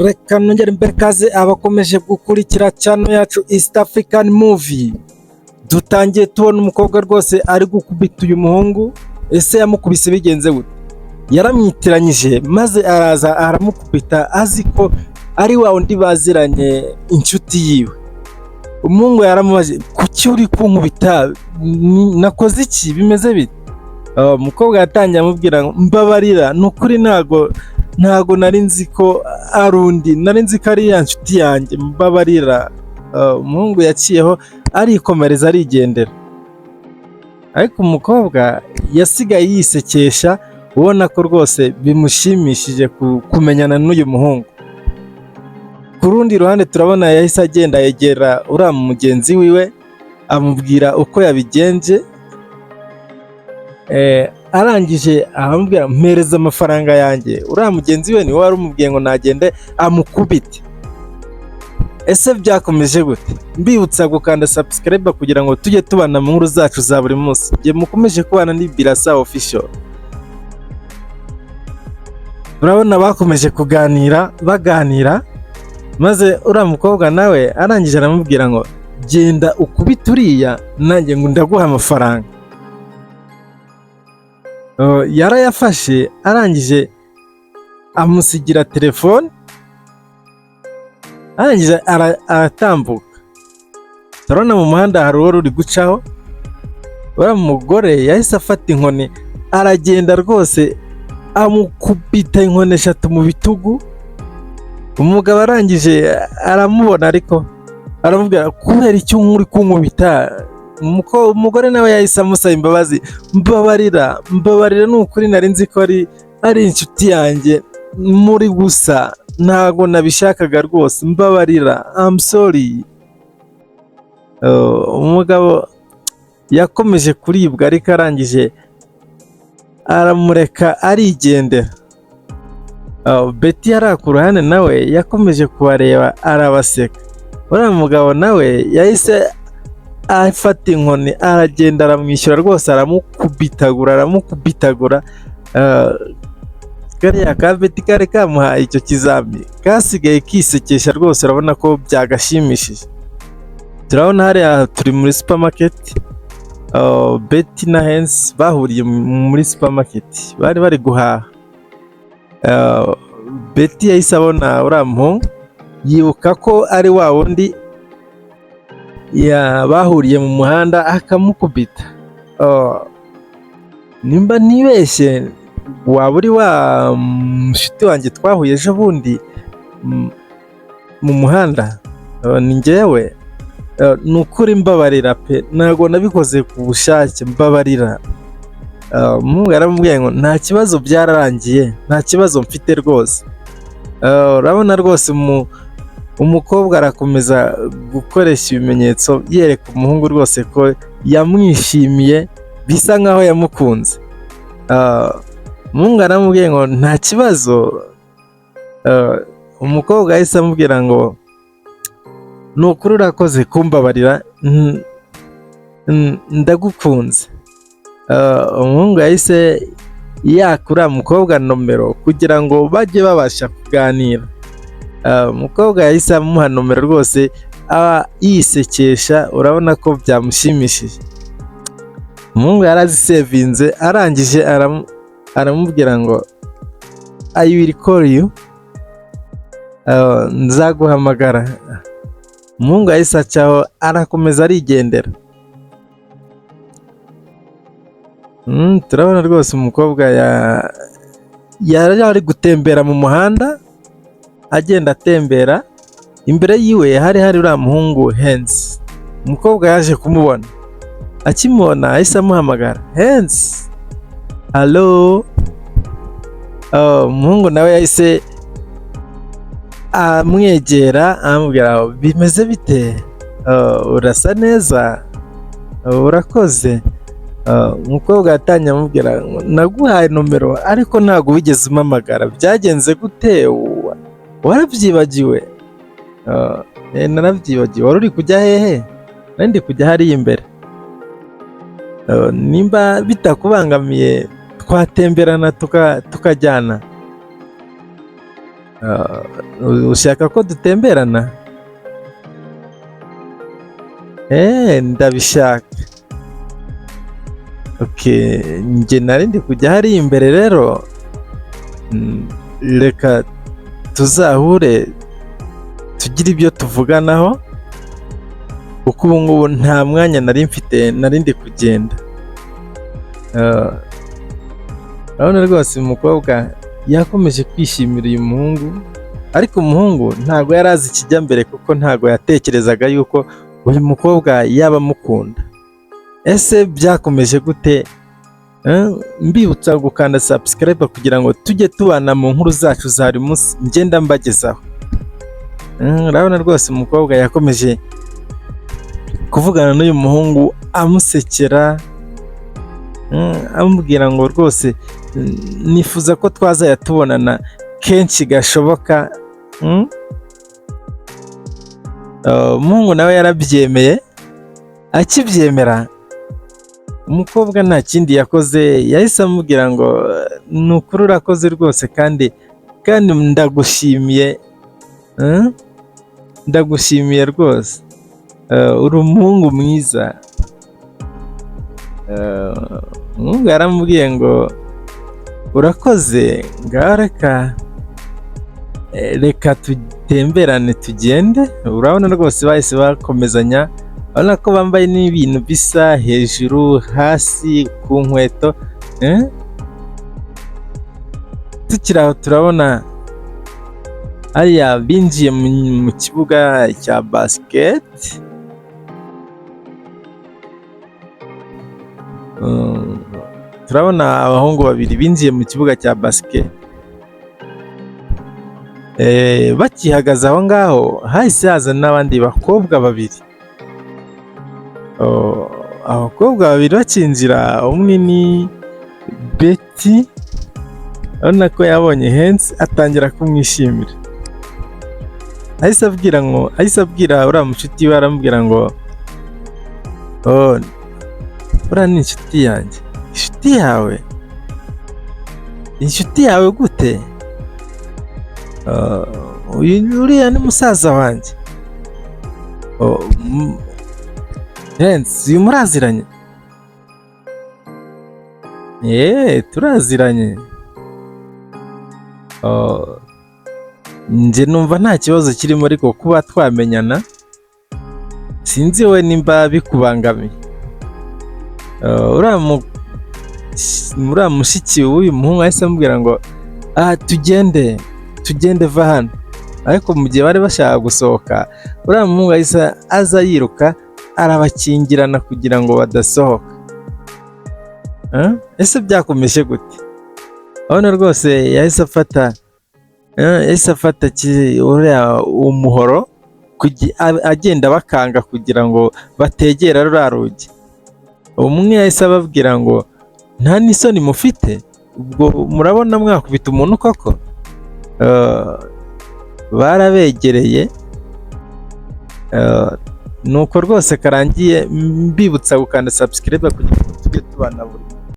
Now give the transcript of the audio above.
Reka nongere mbere kaze abakomeje gukurikira channel yacu East African Movie. Dutangiye tubona umukobwa rwose ari gukubita uyu muhungu. Ese yamukubise bigenze gute? Yaramwitiranyije maze araza aramukubita azi ko ari wa undi baziranye inshuti yiwe. Umuhungu yaramubaje, kuki uri kunkubita? Nakoze iki? Bimeze bite? Umukobwa yatangiye amubwira ngo mbabarira, nukuri ntago nari nzi ko ari undi, nari nzi ko ari ya nshuti yanjye, mbabarira. Umuhungu yaciyeho arikomereza arigendera, ariko umukobwa yasigaye yisekesha, ubona ko rwose bimushimishije kumenyana n'uyu muhungu. Ku rundi ruhande turabona yahise agenda yegera uriya mugenzi wiwe, amubwira uko yabigenje. Arangije aramubwira mpereza amafaranga yanjye. Uriya mugenzi we niwe wari umubwiye ngo nagende amukubite. Ese byakomeje gute? Mbibutsa gukanda subscribe kugira ngo tujye tubana mu nkuru zacu za buri munsi. Ngiye mukomeje kubana ni Birasa Official. Urabona bakomeje baganira, maze uriya mukobwa nawe arangije aramubwira ngo genda ukubite uriya, nanjye ngo ndaguha amafaranga. Yarayafashe, arangije amusigira telefone, arangije aratambuka. Turabona mu muhanda hari uwo uri gucaho. Uriya mugore yahise afata inkoni aragenda rwose amukubita inkoni 3 mu bitugu. Umugabo arangije aramubona, ariko aramubwira kubera icyo uri kunkubita. Umugore nawe yahise amusaba imbabazi, mbabarira nukuri nari nzi ko ari inshuti yanjye, muri gusa ntago nabishakaga rwose, mbabarira, I'm sorry. Umugabo yakomeje kuribwa, ariko arangije aramureka arigendera. Betty yari ku ruhande nawe yakomeje kubareba arabaseka. Uriya mugabo nawe yahise afata inkoni aragenda aramwishyura rwose, aramukubitagura. Kariya ka Betty kari kamuhaye icyo kizami, kasigaye kisekesha rwose, urabona ko byagashimishije. Turabona hariya turi muri supermarket. Betty na Hensi bahuriye muri supermarket, bari guhaha. Betty yahise abona uriya muhungu, yibuka ko ari wa wundi bahuriye mu muhanda akamukubita. Nimba nibeshye waba uri wa mushuti wanjye twahuye ejo bundi mu muhanda. Ni njyewe. Nukuri mbabarira pe, ntago nabikoze ku bushake, mbabarira. Umuhungu yaramubwiye ngo nta kibazo, byararangiye, nta kibazo mfite rwose. Urabona rwose umukobwa arakomeza gukoresha ibimenyetso yereka umuhungu rwose ko yamwishimiye, bisa nkaho yamukunze. Umuhungu aramubwiye ngo nta kibazo. Umukobwa yahise amubwira ngo nukuri urakoze kumbabarira, ndagukunze. Umuhungu yahise yakura umukobwa nomero kugira ngo bajye babasha kuganira. Umukobwa yahise amuha nomero rwose, yisekesha, urabona ko byamushimishije. Umuhungu yarazisevinze, arangije aramubwira ngo I will call you, nzaguhamagara. Umuhungu yahise acaho arakomeza arigendera. Turabona rwose umukobwa yari ari gutembera mu muhanda, agenda atembera. Imbere yiwe hari uriya muhungu Hensi. Umukobwa yaje kumubona, akimubona ahise amuhamagara, Hensi, hello. Umuhungu nawe yahise amwegera amubwira bimeze bite, urasa neza, urakoze. Umukobwa yatangiye amubwira naguhaye nomero ariko ntago wigeze umpamagara, byagenze gute? Warabyibagiwe? Narabyibagiwe. Wari uri kujya hehe? Nari ndi kujya hariya imbere. Nimba bitakubangamiye twatemberana tukajyana. Ushaka ko dutemberana? Ndabishaka. Okay, njye narindi kujya hari imbere rero, reka tuzahure tugire ibyo tuvuganaho, kuko ubu ngubu nta mwanya nari mfite, narindi kugenda. Urabona rwose umukobwa yakomeje kwishimira uyu muhungu, ariko umuhungu ntago yari azi ikijya mbere, kuko ntago yatekerezaga yuko uyu mukobwa yaba amukunda. Ese byakomeje gute? Mbibutsa gukanda subscribe kugira ngo tujye tubana mu nkuru zacu za buri munsi ngenda mbagezaho. Urabona rwose umukobwa yakomeje kuvugana n'uyu muhungu, amusekera, amubwira ngo rwose nifuza ko twazajya tubonana kenshi gashoboka. Umuhungu nawe yarabyemeye. Akibyemera, umukobwa nta kindi yakoze, yahise amubwira ngo ni ukuri urakoze rwose, kandi ndagushimiye, ndagushimiye rwose, uri umuhungu mwiza. Umuhungu yaramubwiye ngo urakoze, ngaho reka tutemberane tugende. Urabona rwose bahise bakomezanya, urabona ko bambaye n'ibintu bisa hejuru hasi ku nkweto. Tukiri aho turabona hariya binjiye mu kibuga cya basket. Turabona abahungu babiri binjiye mu kibuga cya basket. Bakihagaze aho ngaho, hahise haza n'abandi bakobwa babiri. Abakobwa babiri bakinjira, umwe ni Betty, urabona ko yabonye Hensi atangira kumwishimira. Ahise abwira uriya mushuti we, aramubwira ngo uriya ni inshuti yanjye. Inshuti yawe? Inshuti yawe gute? Uriya ni musaza wanjye. Hensi, uyu muraziranye? Turaziranye. Njye numva nta kibazo kirimo, ariko kuba twamenyana sinzi we nimba bikubangamiye. Uriya mushiki w'uyu muhungu ahise amubwira ngo tugende va hano. Ariko mu gihe bari bashaka gusohoka, uriya muhungu ahise aza yiruka, arabakingirana kugira ngo badasohoka. Ese byakomeje gute? Urabona rwose yahise afata uriya umuhoro, agenda bakanga kugira ngo bategera ruriya rugi. Umwe yahise ababwira ngo nta n'isoni mufite, ubwo murabona mwakubita umuntu koko? Barabegereye. Nuko rwose karangiye. Mbibutsa gukanda subscribe kugira ngo tujye tubana buri